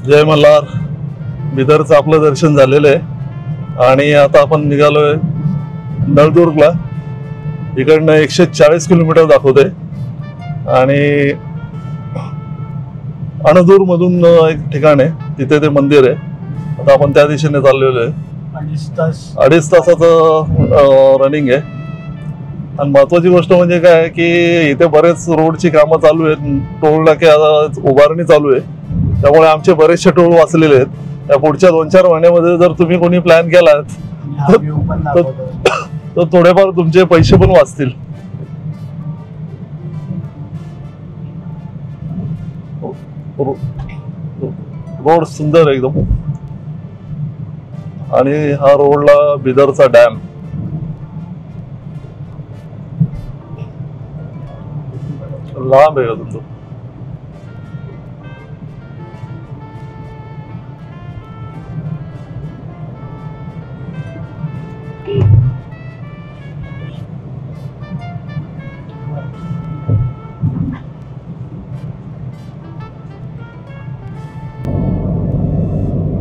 जय मल्हार. बिदरचं आपलं दर्शन झालेलं आहे आणि आता आपण निघालोय नळदुर्गला. इकडनं 140 किलोमीटर दाखवते आणि अणदूर मधून एक ठिकाण आहे, तिथे ते मंदिर आहे. आता आपण त्या दिशेने चाललेलो आहे. 2.5 तासाचं रनिंग आहे. आणि महत्वाची गोष्ट म्हणजे काय की इथे बरेच रोडची कामं चालू आहेत. टोल नाके उभारणी चालू आहे, त्यामुळे आमचे बरेचसे टोल वाचलेले आहेत. त्या पुढच्या 2-4 महिन्यामध्ये जर तुम्ही कोणी प्लॅन केलात तर थोडेफार तुमचे पैसे पण वाचतील. रोड सुंदर एकदम. आणि हा रोडला बिदरचा डॅम. लांब आहे अजून तो.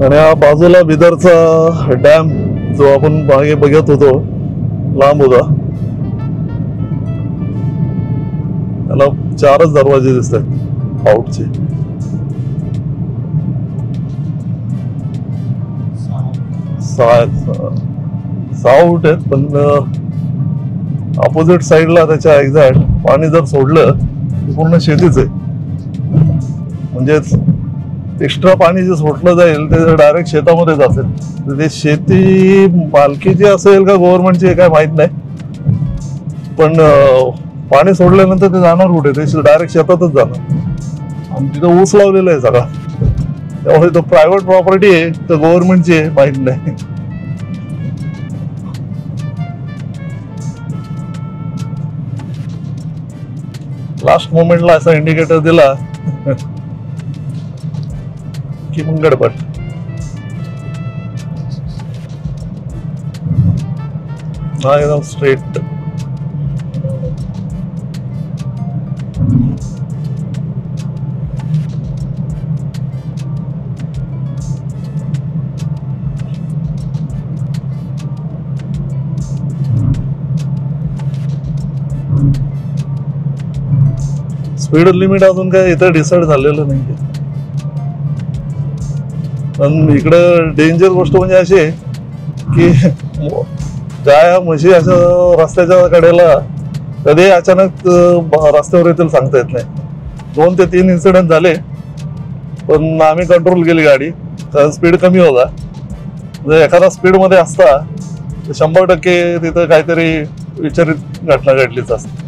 आणि हा बाजूला बिदरचा डॅम जो आपण मागे बघत होतो, लांब होता. त्याला 4च दरवाजे दिसत आहेत आउटचे. 6 आउट आहेत, पण ऑपोजिट साइडला त्याच्या एक्झॅक्ट पाणी जर सोडलं तर पूर्ण शेतीच आहे. म्हणजे एक्स्ट्रा पाणी जे सोडलं जाईल ते डायरेक्ट शेतामध्येच असेल. तर ते शेती मालकीची असेल का गव्हर्नमेंटची काय माहित नाही, पण पाणी सोडल्यानंतर ते जाणार कुठे? ते डायरेक्ट शेतातच जाणार. आणि तिथं ऊस लावलेला आहे सगळा, त्यामुळे तो प्रायव्हेट प्रॉपर्टी आहे तर गव्हर्नमेंटची आहे माहित नाही. लास्ट मोमेंटला असा इंडिकेटर दिला की मग गडबड. हा एकदम स्ट्रेट. स्पीड लिमिट अजून काय इथं डिसाईड झालेलं नाही. पण इकडं डेंजर गोष्ट म्हणजे अशी आहे की गाया म्हशी अशा रस्त्याच्या कडेला कधी अचानक रस्त्यावर येतील सांगता येत नाही. 2 ते 3 इन्सिडेंट झाले, पण आम्ही कंट्रोल केली गाडी, कारण स्पीड कमी होता. जर एखादा स्पीड मध्ये असता तर 100% तिथं काहीतरी विचारित घटना घडलीच असते.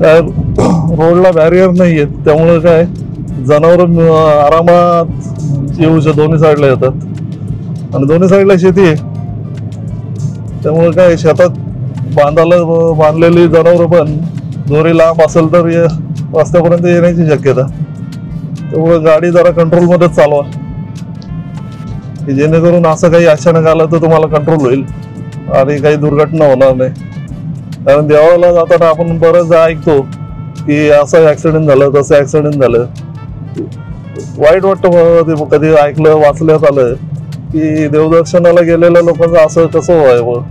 काय रोडला बॅरियर नाहीये, त्यामुळे काय जनावर आरामात येऊ शकतात. दोन्ही साईडला येतात आणि दोन्ही साईडला शेती आहे, त्यामुळे काय शेतात बांधलेली जनावर पण दोरी लांब असेल तर रस्त्यापर्यंत येण्याची शक्यता. त्यामुळे गाडी जरा कंट्रोल मध्येच चालवा, की जेणेकरून असं काही अचानक आलं तर तुम्हाला कंट्रोल होईल आणि काही दुर्घटना होणार नाही. कारण देवाला जाताना आपण बरंच ऐकतो की असं ऍक्सिडेंट झालं तसं ऍक्सिडेंट झालं. वाईट वाटतं कधी ऐकलं वाचल्यात आलं की देवदर्शनाला गेलेल्या लोकांचं असं कसं व्हावं.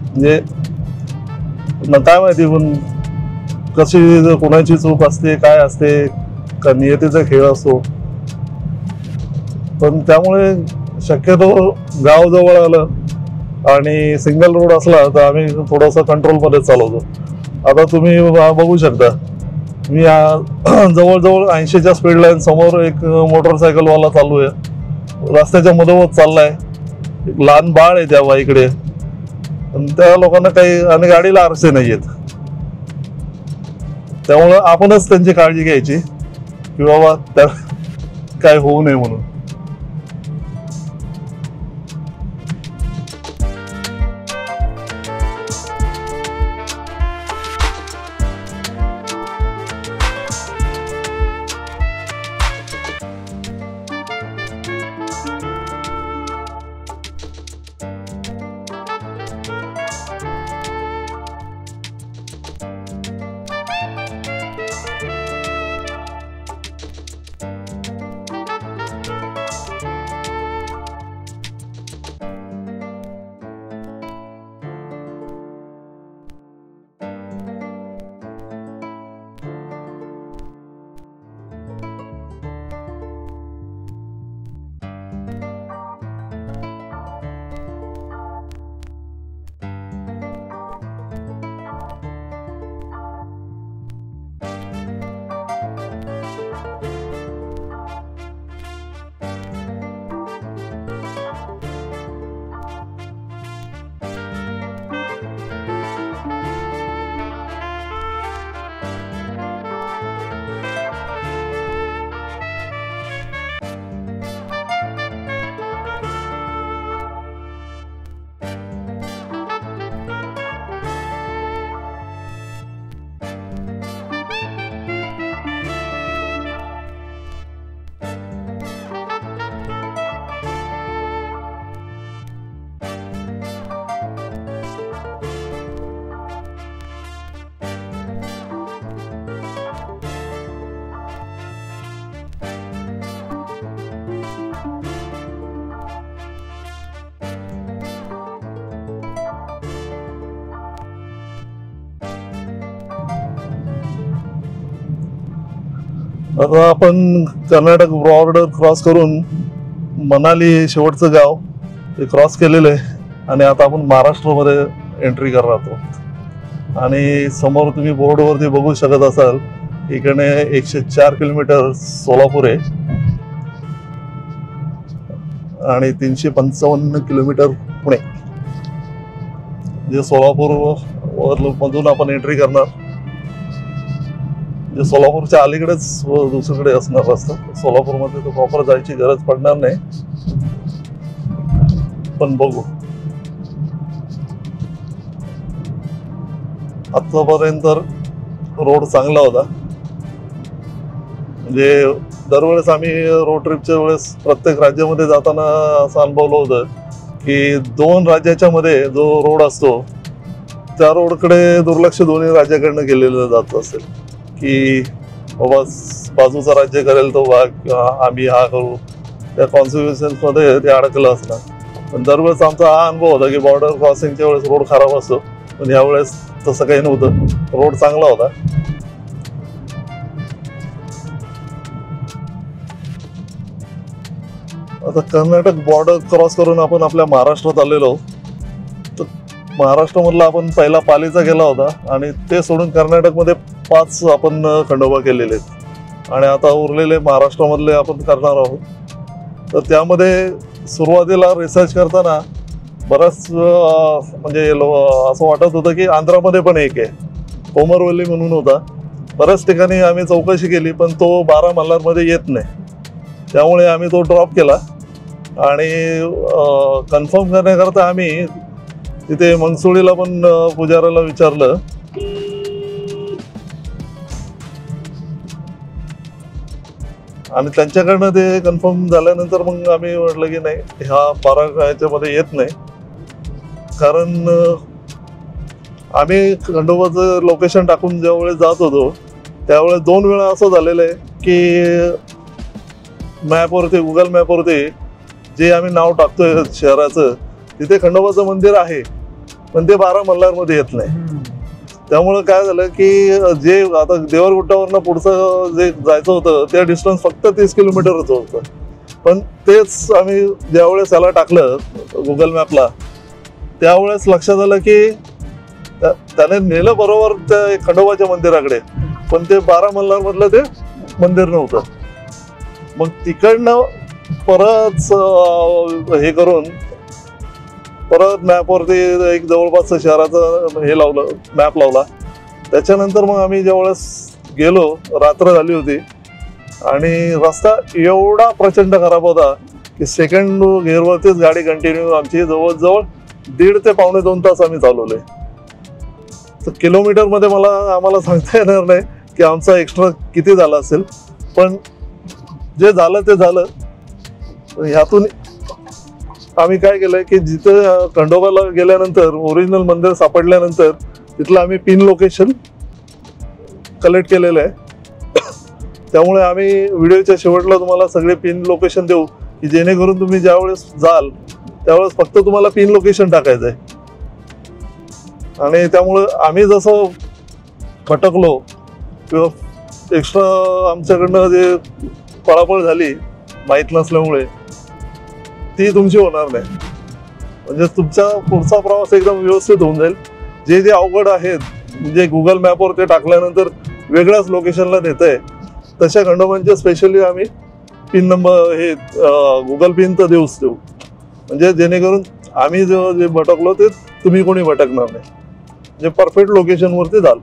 म्हणजे काय माहिती पण कशी कोणाची चूक असते, काय असते, का नियतीचा खेळ असतो. पण त्यामुळे शक्यतो गाव जवळ आलं आणि सिंगल रोड असला तर आम्ही थोडासा कंट्रोल मध्ये चालवतो. आता तुम्ही बघू शकता, मी जवळजवळ 80च्या स्पीड लाईन समोर एक मोटरसायकल वाला चालू आहे, रस्त्याच्या मधोमध चाललाय. एक लहान बाळ आहे त्या बाईकडे, त्या लोकांना काही आणि गाडीला आरसे नाहीयेत. त्यामुळं आपणच त्यांची काळजी घ्यायची की बाबा त्या काय होऊ नये म्हणून. आता आपण कर्नाटक बॉर्डर क्रॉस करून मनाली हे शेवटचं गाव ते क्रॉस केलेलं आहे आणि आता आपण महाराष्ट्रामध्ये एंट्री करणार आहोत. आणि समोर तुम्ही बोर्डवरती बघू शकत असाल इकडे 104 किलोमीटर सोलापूर आहे आणि 355 किलोमीटर पुणे. जे सोलापूर मधून आपण एंट्री करणार, जे सोलापूरच्या अलीकडेच दुसरीकडे असणार रस्ता. सोलापूरमध्ये तर प्रॉपर जायची गरज पडणार नाही, पण बघू. आतापर्यंत रोड चांगला होता. म्हणजे दरवेळेस आम्ही रोड ट्रिपच्या वेळेस प्रत्येक राज्यामध्ये जाताना असं अनुभवलं होतं की 2 राज्याच्या मध्ये जो रोड असतो त्या रोडकडे दुर्लक्ष दोन्ही राज्याकडनं केलेलं जात असेल की बाबा बाजूचा राज्य करेल तो आम्ही हा करू, त्या कॉन्सिक्वेन्स मध्ये ते अडकलं असणार. पण दरवेळेस आमचा हा अनुभव होता की बॉर्डर क्रॉसिंगच्या वेळेस रोड खराब असतो, पण यावेळेस तसं काही नव्हतं. रोड चांगला होता. आता कर्नाटक बॉर्डर क्रॉस करून आपण आपल्या महाराष्ट्रात आलेलो. तर महाराष्ट्रामधला आपण पहिला पालीचा गेला होता आणि ते सोडून कर्नाटकमध्ये 5 आपण खंडोबा केलेले आहेत आणि आता उरलेले महाराष्ट्रामधले आपण करणार आहोत. तर त्यामध्ये सुरुवातीला रिसर्च करताना बराच म्हणजे असं वाटत होतं की आंध्रामध्ये पण एक आहे, कोमरवल्ली म्हणून होता. बऱ्याच ठिकाणी आम्ही चौकशी केली पण तो 12 मल्हारमध्ये येत नाही, त्यामुळे आम्ही तो ड्रॉप केला. आणि कन्फर्म करण्याकरता आम्ही तिथे मंगसुळीला पण पुजाऱ्याला विचारलं. आणि त्यांच्याकडनं ते कन्फर्म झाल्यानंतर मग आम्ही म्हटलं की नाही, ह्या 12 याच्यामध्ये येत नाही. कारण आम्ही खंडोबाचं लोकेशन टाकून ज्यावेळेस जात होतो त्यावेळेस 2 वेळा असं झालेलं आहे की मॅपवरती, गुगल मॅपवरती जे आम्ही नाव टाकतोय शहराचं तिथे खंडोबाचं मंदिर आहे पण ते 12 मल्हारमध्ये येत नाही. त्यामुळं काय झालं की जे आता देवरगुट्टावरनं पुढचं जे जायचं होतं ते डिस्टन्स फक्त 30 किलोमीटरचं होतं. पण तेच आम्ही ज्यावेळेस याला टाकलं गुगल मॅपला त्यावेळेस लक्षात आलं की त्याने नेलं बरोबर त्या खंडोबाच्या मंदिराकडे, पण ते 12 मल्हारमधलं ते मंदिर नव्हतं. मग तिकडनं परत हे करून परत मॅपवरती एक जवळपासचं शहराचं हे लावलं, मॅप लावला. त्याच्यानंतर मग आम्ही ज्यावेळेस गेलो, रात्र झाली होती आणि रस्ता एवढा प्रचंड खराब होता की सेकंड गिअरवरतीच गाडी कंटिन्यू आमची जवळजवळ 1.5 ते पावणे 2 तास आम्ही चालवले. तर किलोमीटरमध्ये आम्हाला सांगता येणार नाही की आमचा एक्स्ट्रा किती झाला असेल, पण जे झालं ते झालं. ह्यातून आम्ही काय केलं की जिथं खंडोबाला गेल्यानंतर ओरिजिनल मंदिर सापडल्यानंतर तिथलं आम्ही पिन लोकेशन कलेक्ट केलेलं आहे. त्यामुळे आम्ही व्हिडिओच्या शेवटला तुम्हाला सगळे पिन लोकेशन देऊ की जेणेकरून तुम्ही ज्यावेळेस जाल त्यावेळेस फक्त तुम्हाला पिन लोकेशन टाकायचं आहे. आणि त्यामुळं आम्ही जसं भटकलो किंवा एक्स्ट्रा आमच्याकडनं जे पळापळ झाली माहीत नसल्यामुळे ती तुमची होणार नाही. म्हणजे तुमचा पुढचा प्रवास एकदम व्यवस्थित होऊन जाईल. जे जे अवघड आहेत म्हणजे गुगल मॅपवर ते टाकल्यानंतर वेगळ्याच लोकेशनला नेत आहे तशा खंडोबांचे स्पेशली आम्ही पिन नंबर हे गुगल पिन तर देऊच देऊ, म्हणजे जेणेकरून आम्ही जे भटकलो ते तुम्ही कोणी भटकणार नाही, म्हणजे परफेक्ट लोकेशनवरती जाल.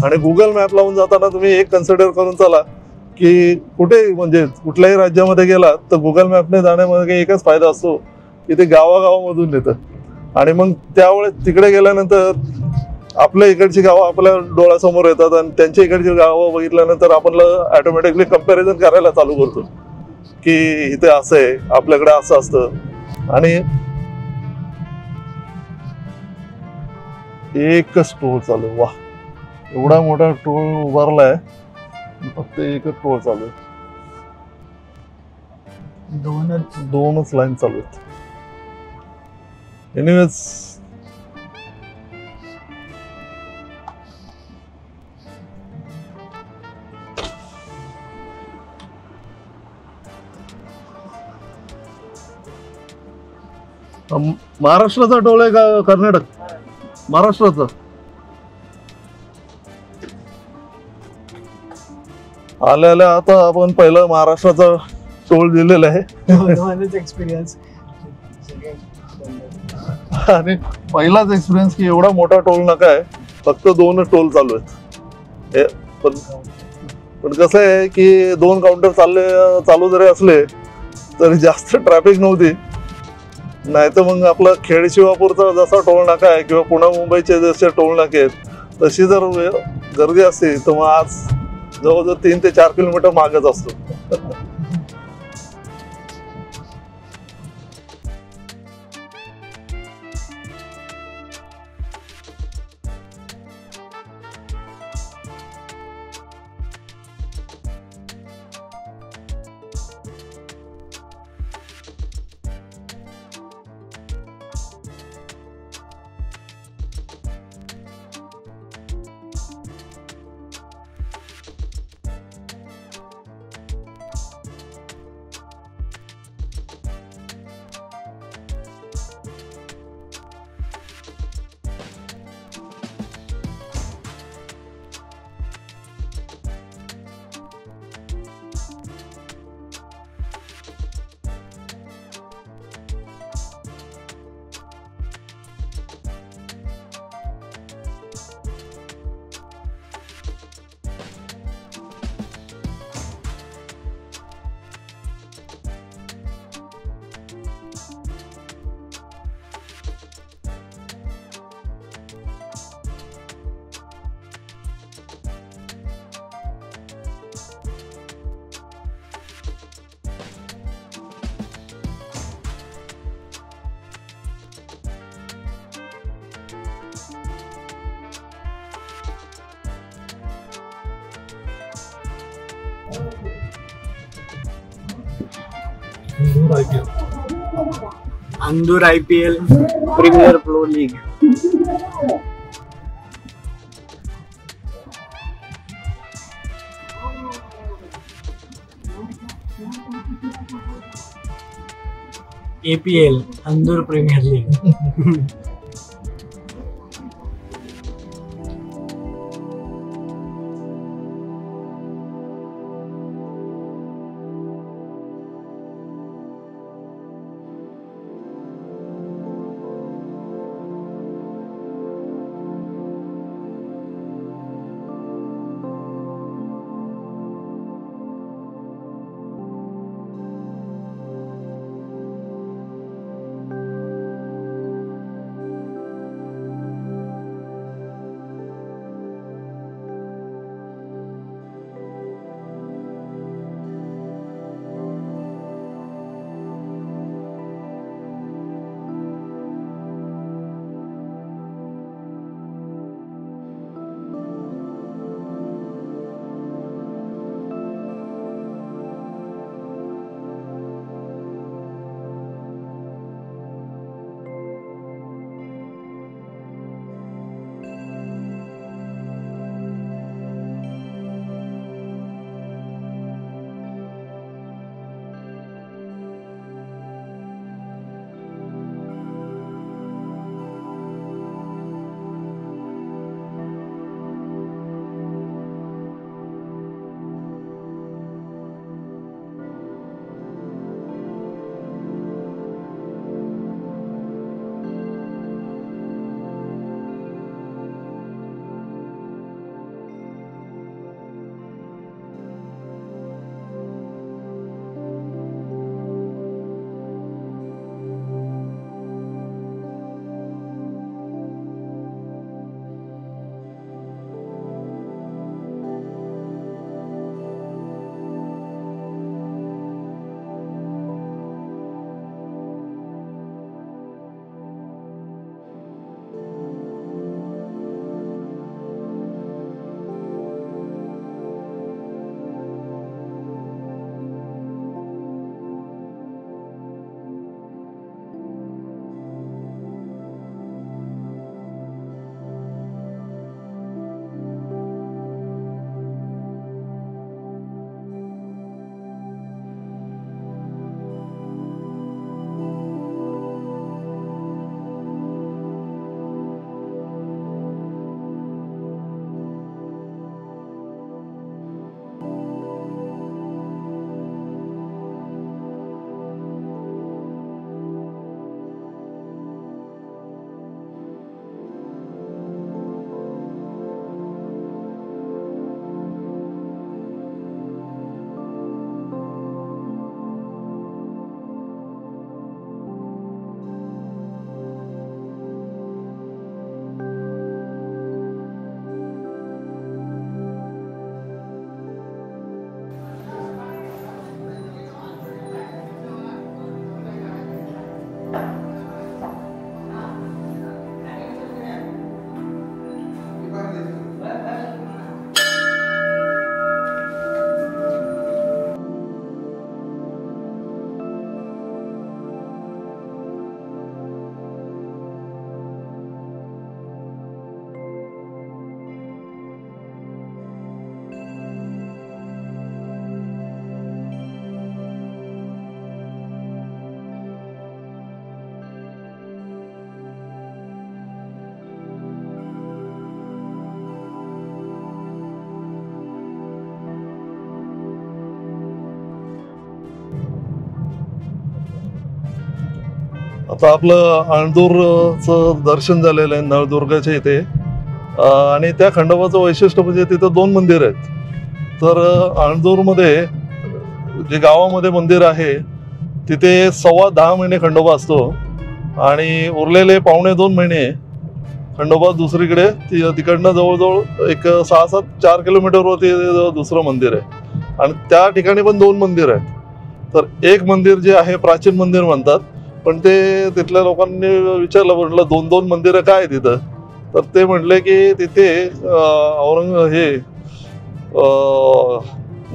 आणि गुगल मॅप लावून जाताना तुम्ही एक कन्सिडर करून चला की कुठे म्हणजे कुठल्याही राज्यामध्ये गेला तर गुगल मॅपने जाण्यामध्ये एकच फायदा असतो की ते गावागावामधून नेतं. आणि मग त्यावेळेस तिकडे गेल्यानंतर आपल्या इकडची गावं आपल्या डोळ्यासमोर येतात आणि त्यांच्या इकडची गावं बघितल्यानंतर आपण ऑटोमॅटिकली कंपॅरिझन करायला चालू करतो की इथे असं आहे, आपल्याकडे असं असतं. आणि एकच टोल चालू आहे. वा, एवढा मोठा टोल उभारलाय, फक्त एकच टोल चालू आहे. दोनच लाईन चालू आहेत. एनिवेज महाराष्ट्राचा टोल आहे का कर्नाटक? महाराष्ट्राचा. आल्या आल्या आता आपण पहिला महाराष्ट्राचा टोल दिलेला आहे. एक्सपिरियन्स आणि पहिलाच एक्सपिरियन्स की एवढा मोठा टोल नाका आहे, फक्त 2 टोल चालू आहेत. पण कसं आहे की 2 काउंटर चालू जरी असले तरी जास्त ट्रॅफिक नव्हती. नाही तर मग आपला खेड शिवापूरचा जसा टोल नाका आहे किंवा पुणे मुंबईचे जसे टोल नाके आहेत तशी जर गर्दी असते तर मग आज जवळजवळ 3 ते 4 किलोमीटर मागच असतो. Andur IPL premier pro league. APL Andur premier league. आता आपलं आळंदूरचं दर्शन झालेलं आहे नळदुर्गाच्या इथे आणि त्या खंडोबाचं वैशिष्ट्य म्हणजे तिथं 2 मंदिर आहेत. तर आळंदूरमध्ये जे गावामध्ये मंदिर आहे तिथे 10.25 महिने खंडोबा असतो आणि उरलेले 2.25 महिने खंडोबा दुसरीकडे तिकडनं जवळजवळ एक 6-7-4 किलोमीटरवरती दुसरं मंदिर आहे आणि त्या ठिकाणी पण 2 मंदिर आहेत. तर एक मंदिर जे आहे प्राचीन मंदिर म्हणतात, पण ते तिथल्या लोकांनी विचारलं, म्हटलं 2-2 मंदिरं काय आहे तिथं, तर ते म्हटले की तिथे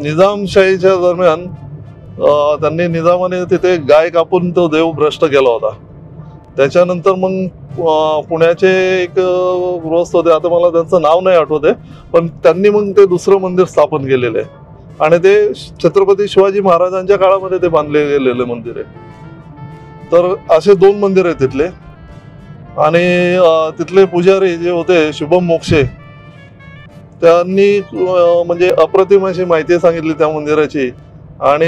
निजामशाहीच्या दरम्यान त्यांनी निजामाने तिथे गाय कापून तो देव भ्रष्ट केला होता. त्याच्यानंतर मग पुण्याचे एक गृहस्थ होते, आता मला त्यांचं नाव नाही आठवत आहे, पण त्यांनी मग ते दुसरं मंदिर स्थापन केलेलं आहे आणि ते छत्रपती शिवाजी महाराजांच्या काळामध्ये ते बांधले गेलेले मंदिर आहे. तर असे 2 मंदिर आहेत तिथले आणि तिथले पुजारी जे होते शुभम मोक्षे, त्यांनी म्हणजे अप्रतिम अशी माहिती सांगितली त्या मंदिराची. आणि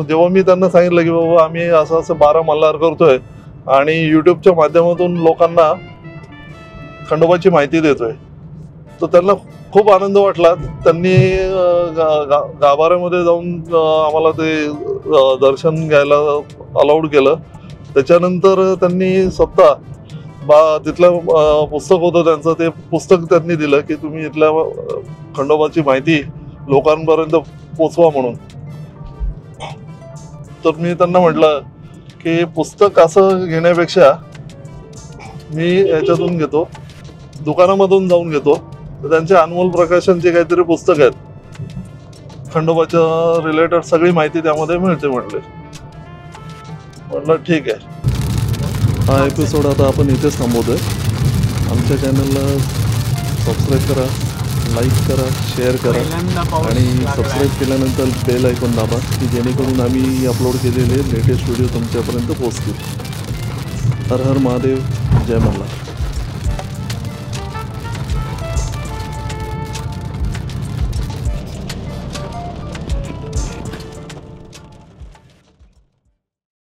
जेव्हा मी त्यांना सांगितलं की बाबा आम्ही असं 12 मल्हार करतोय आणि युट्यूबच्या माध्यमातून लोकांना खंडोबाची माहिती देतोय, तर त्यांना खूप आनंद वाटला. त्यांनी गाभाऱ्यामध्ये जाऊन आम्हाला ते दर्शन घ्यायला अलाउड केलं. त्याच्यानंतर त्यांनी स्वतः तिथलं पुस्तक होतं त्यांचं, ते पुस्तक त्यांनी दिलं की तुम्ही इथल्या खंडोबाची माहिती लोकांपर्यंत पोचवा म्हणून. तर मी त्यांना म्हटलं की पुस्तक असं घेण्यापेक्षा मी याच्यातून घेतो, दुकानामधून जाऊन घेतो. तर त्यांचे अनमोल प्रकाशनचे काहीतरी पुस्तक आहेत, खंडोबाच्या रिलेटेड सगळी माहिती त्यामध्ये मिळते म्हटले. म्हटलं ठीक आहे. हा एपिसोड आता आपण इथेच थांबवतोय. आमच्या चॅनलला सबस्क्राईब करा, लाईक करा, शेअर करा आणि सबस्क्राईब केल्यानंतर बेल आयकॉन दाबा की जेणेकरून आम्ही अपलोड केलेले लेटेस्ट व्हिडिओ तुमच्यापर्यंत पोहोचतील. हर हर महादेव, जय मल्हार.